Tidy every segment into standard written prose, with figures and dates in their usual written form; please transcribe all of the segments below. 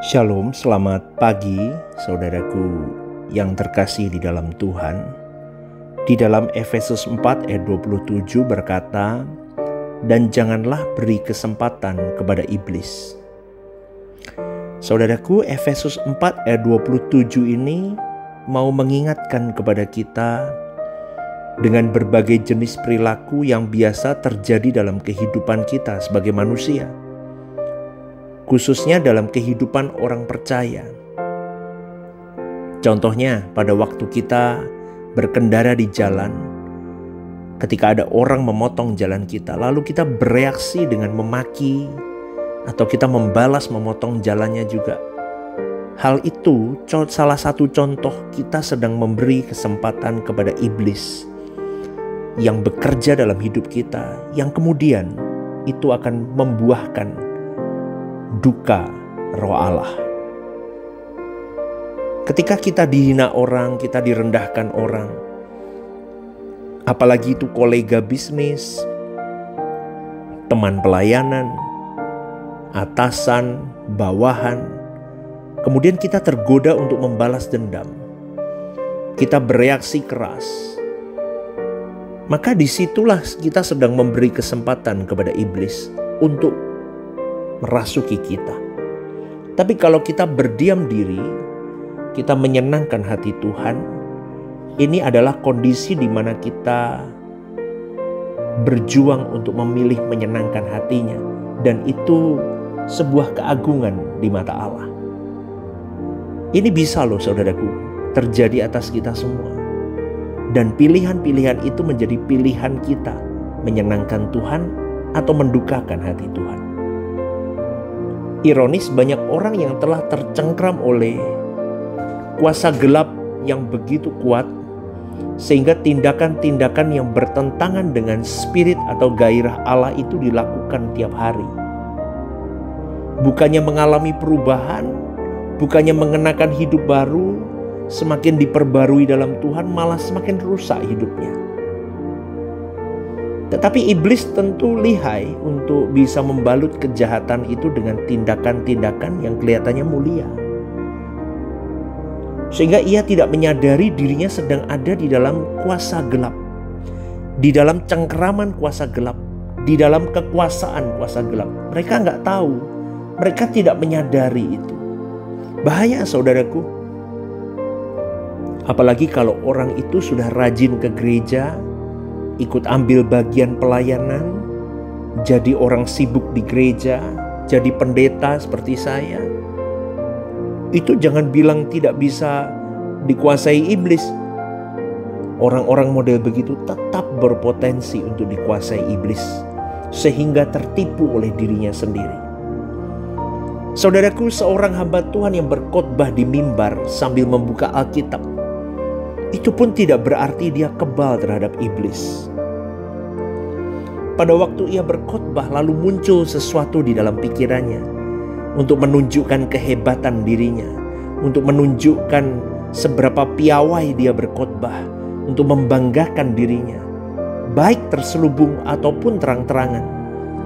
Shalom, selamat pagi saudaraku yang terkasih di dalam Tuhan. Di dalam Efesus 4 ayat 27 berkata, "Dan janganlah beri kesempatan kepada iblis." Saudaraku, Efesus 4 ayat 27 ini mau mengingatkan kepada kita dengan berbagai jenis perilaku yang biasa terjadi dalam kehidupan kita sebagai manusia, khususnya dalam kehidupan orang percaya. Contohnya pada waktu kita berkendara di jalan, ketika ada orang memotong jalan kita, lalu kita bereaksi dengan memaki atau kita membalas memotong jalannya juga. Hal itu salah satu contoh kita sedang memberi kesempatan kepada iblis yang bekerja dalam hidup kita, yang kemudian itu akan membuahkan duka roh Allah. Ketika kita dihina orang, kita direndahkan orang, apalagi itu kolega bisnis, teman pelayanan, atasan, bawahan, kemudian kita tergoda untuk membalas dendam, kita bereaksi keras, maka disitulah kita sedang memberi kesempatan kepada iblis untuk merasuki kita. Tapi kalau kita berdiam diri, kita menyenangkan hati Tuhan, ini adalah kondisi di mana kita berjuang untuk memilih menyenangkan hatinya, dan itu sebuah keagungan di mata Allah. Ini bisa loh saudaraku terjadi atas kita semua, dan pilihan-pilihan itu menjadi pilihan kita menyenangkan Tuhan atau mendukakan hati Tuhan. Ironis, banyak orang yang telah tercengkram oleh kuasa gelap yang begitu kuat, sehingga tindakan-tindakan yang bertentangan dengan spirit atau gairah Allah itu dilakukan tiap hari. Bukannya mengalami perubahan, bukannya mengenakan hidup baru, semakin diperbarui dalam Tuhan, malah semakin rusak hidupnya. Tetapi iblis tentu lihai untuk bisa membalut kejahatan itu dengan tindakan-tindakan yang kelihatannya mulia, sehingga ia tidak menyadari dirinya sedang ada di dalam kuasa gelap, di dalam cengkeraman kuasa gelap, di dalam kekuasaan kuasa gelap. Mereka nggak tahu, mereka tidak menyadari itu. Bahaya saudaraku. Apalagi kalau orang itu sudah rajin ke gereja, ikut ambil bagian pelayanan, jadi orang sibuk di gereja, jadi pendeta seperti saya. Itu jangan bilang tidak bisa dikuasai iblis. Orang-orang model begitu tetap berpotensi untuk dikuasai iblis, sehingga tertipu oleh dirinya sendiri. Saudaraku, seorang hamba Tuhan yang berkhotbah di mimbar sambil membuka Alkitab, itu pun tidak berarti dia kebal terhadap iblis. Pada waktu ia berkhotbah, lalu muncul sesuatu di dalam pikirannya untuk menunjukkan kehebatan dirinya, untuk menunjukkan seberapa piawai dia berkhotbah, untuk membanggakan dirinya, baik terselubung ataupun terang-terangan.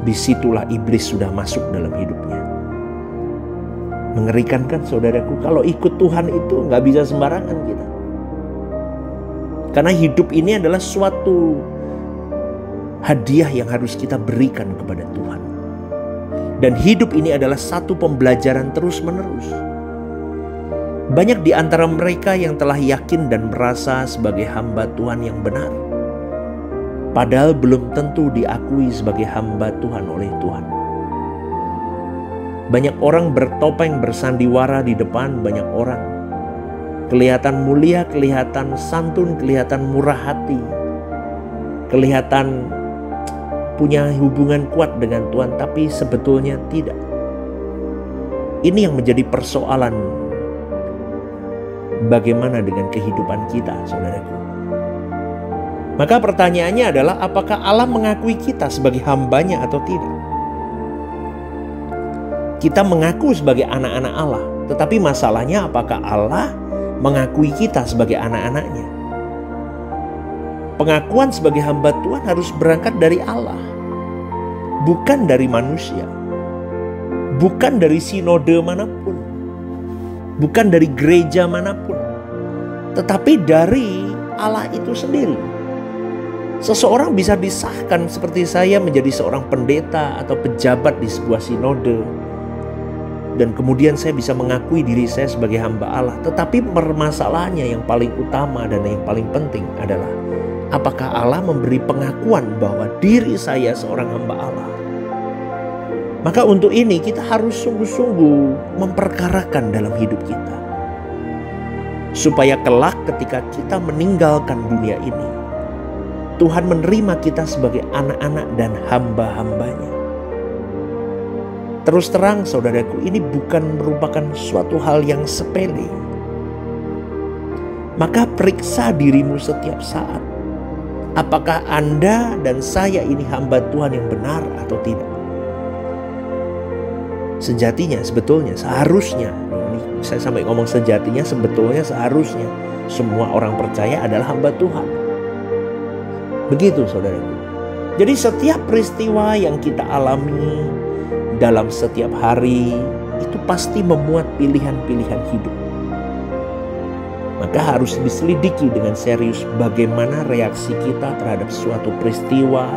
Disitulah iblis sudah masuk dalam hidupnya. Mengerikan kan saudaraku, kalau ikut Tuhan itu gak bisa sembarangan kita. Karena hidup ini adalah suatu hadiah yang harus kita berikan kepada Tuhan. Dan hidup ini adalah satu pembelajaran terus-menerus. Banyak di antara mereka yang telah yakin dan merasa sebagai hamba Tuhan yang benar, padahal belum tentu diakui sebagai hamba Tuhan oleh Tuhan. Banyak orang bertopeng bersandiwara di depan banyak orang, kelihatan mulia, kelihatan santun, kelihatan murah hati, kelihatan punya hubungan kuat dengan Tuhan, tapi sebetulnya tidak. Ini yang menjadi persoalan. Bagaimana dengan kehidupan kita, saudaraku? Maka pertanyaannya adalah, apakah Allah mengakui kita sebagai hambanya atau tidak? Kita mengaku sebagai anak-anak Allah, tetapi masalahnya apakah Allah mengakui kita sebagai anak-anaknya? Pengakuan sebagai hamba Tuhan harus berangkat dari Allah, bukan dari manusia, bukan dari sinode manapun. bukan dari gereja manapun, tetapi dari Allah itu sendiri. Seseorang bisa disahkan seperti saya menjadi seorang pendeta atau pejabat di sebuah sinode, dan kemudian saya bisa mengakui diri saya sebagai hamba Allah. Tetapi permasalahannya yang paling utama dan yang paling penting adalah, apakah Allah memberi pengakuan bahwa diri saya seorang hamba Allah? Maka untuk ini kita harus sungguh-sungguh memperkarakan dalam hidup kita, supaya kelak ketika kita meninggalkan dunia ini, Tuhan menerima kita sebagai anak-anak dan hamba-hambanya. Terus terang saudaraku, ini bukan merupakan suatu hal yang sepele. Maka periksa dirimu setiap saat. Apakah Anda dan saya ini hamba Tuhan yang benar atau tidak? Sejatinya, sebetulnya, seharusnya, ini saya sampai ngomong sejatinya, sebetulnya seharusnya semua orang percaya adalah hamba Tuhan. Begitu saudaraku. Jadi setiap peristiwa yang kita alami dalam setiap hari itu pasti memuat pilihan-pilihan hidup. Maka harus diselidiki dengan serius bagaimana reaksi kita terhadap suatu peristiwa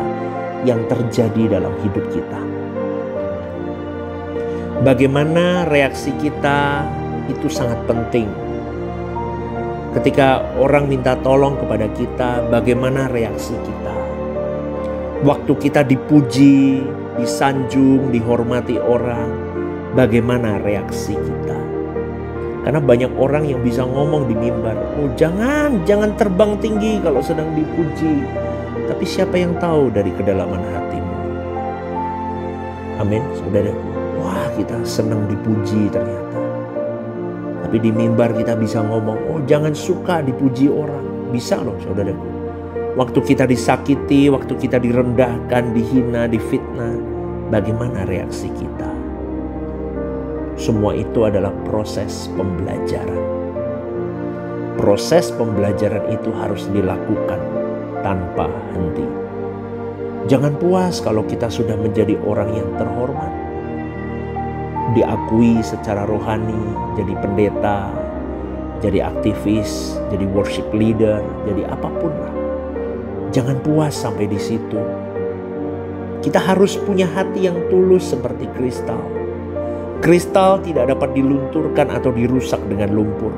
yang terjadi dalam hidup kita. Bagaimana reaksi kita itu sangat penting. Ketika orang minta tolong kepada kita, bagaimana reaksi kita? Waktu kita dipuji, disanjung, dihormati orang, bagaimana reaksi kita? Karena banyak orang yang bisa ngomong di mimbar, oh jangan terbang tinggi kalau sedang dipuji. Tapi siapa yang tahu dari kedalaman hatimu? Amin, saudaraku. Wah, kita senang dipuji ternyata. Tapi di mimbar kita bisa ngomong, oh jangan suka dipuji orang. Bisa loh saudaraku. Waktu kita disakiti, waktu kita direndahkan, dihina, difitnah, bagaimana reaksi kita? Semua itu adalah proses pembelajaran. Proses pembelajaran itu harus dilakukan tanpa henti. Jangan puas kalau kita sudah menjadi orang yang terhormat, diakui secara rohani, jadi pendeta, jadi aktivis, jadi worship leader, jadi apapun lah. Jangan puas sampai di situ. Kita harus punya hati yang tulus seperti kristal. Kristal tidak dapat dilunturkan atau dirusak dengan lumpur.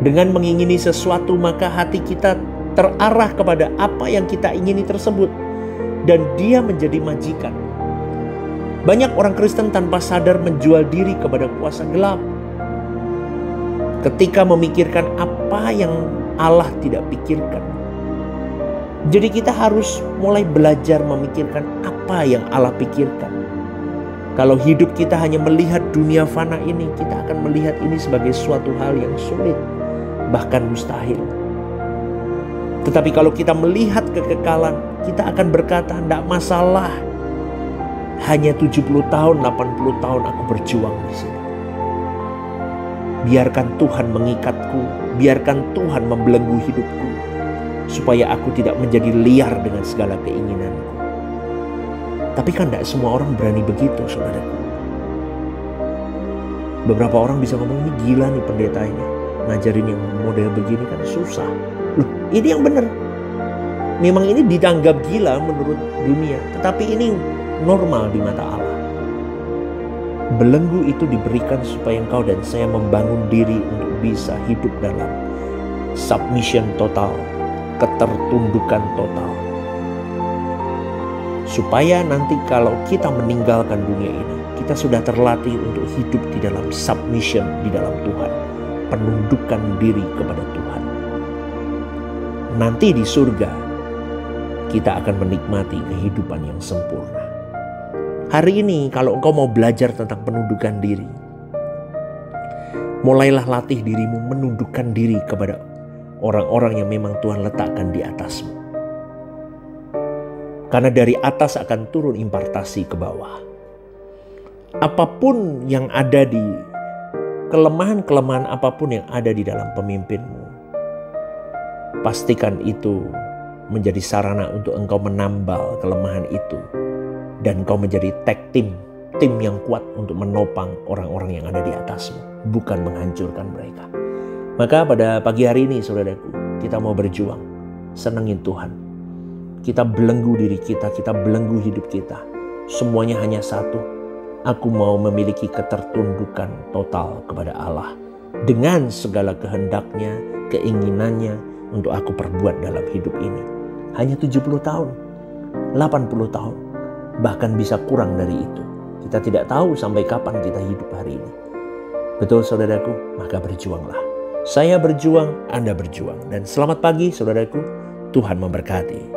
Dengan mengingini sesuatu, maka hati kita terarah kepada apa yang kita ingini tersebut, dan dia menjadi majikan. Banyak orang Kristen tanpa sadar menjual diri kepada kuasa gelap. Ketika memikirkan apa yang Allah tidak pikirkan. Jadi kita harus mulai belajar memikirkan apa yang Allah pikirkan. Kalau hidup kita hanya melihat dunia fana ini, kita akan melihat ini sebagai suatu hal yang sulit, bahkan mustahil. Tetapi kalau kita melihat kekekalan, kita akan berkata, tidak masalah. Hanya 70 tahun, 80 tahun aku berjuang di sini. Biarkan Tuhan mengikatku, biarkan Tuhan membelenggu hidupku, supaya aku tidak menjadi liar dengan segala keinginanku. Tapi kan tidak semua orang berani begitu, saudaraku. Beberapa orang bisa ngomong, ini gila nih pendeta ini, ngajarin yang model begini kan susah. Loh, ini yang benar. Memang ini dianggap gila menurut dunia, tetapi ini normal di mata Allah. Belenggu itu diberikan supaya engkau dan saya membangun diri untuk bisa hidup dalam submission total, ketertundukan total. Supaya nanti kalau kita meninggalkan dunia ini, kita sudah terlatih untuk hidup di dalam submission di dalam Tuhan, penundukan diri kepada Tuhan. Nanti di surga kita akan menikmati kehidupan yang sempurna. Hari ini kalau engkau mau belajar tentang penundukan diri, mulailah latih dirimu menundukkan diri kepada orang-orang yang memang Tuhan letakkan di atasmu. Karena dari atas akan turun impartasi ke bawah. Apapun yang ada di kelemahan-kelemahan apapun yang ada di dalam pemimpinmu, pastikan itu menjadi sarana untuk engkau menambal kelemahan itu. Dan engkau menjadi tag team tim yang kuat untuk menopang orang-orang yang ada di atasmu, bukan menghancurkan mereka. Maka pada pagi hari ini saudaraku, kita mau berjuang, senengin Tuhan. Kita belenggu diri kita belenggu hidup kita. Semuanya hanya satu. Aku mau memiliki ketertundukan total kepada Allah. Dengan segala kehendaknya, keinginannya untuk aku perbuat dalam hidup ini. Hanya 70 tahun, 80 tahun, bahkan bisa kurang dari itu. Kita tidak tahu sampai kapan kita hidup hari ini. Betul saudaraku, maka berjuanglah. Saya berjuang, Anda berjuang. Dan selamat pagi saudaraku, Tuhan memberkati.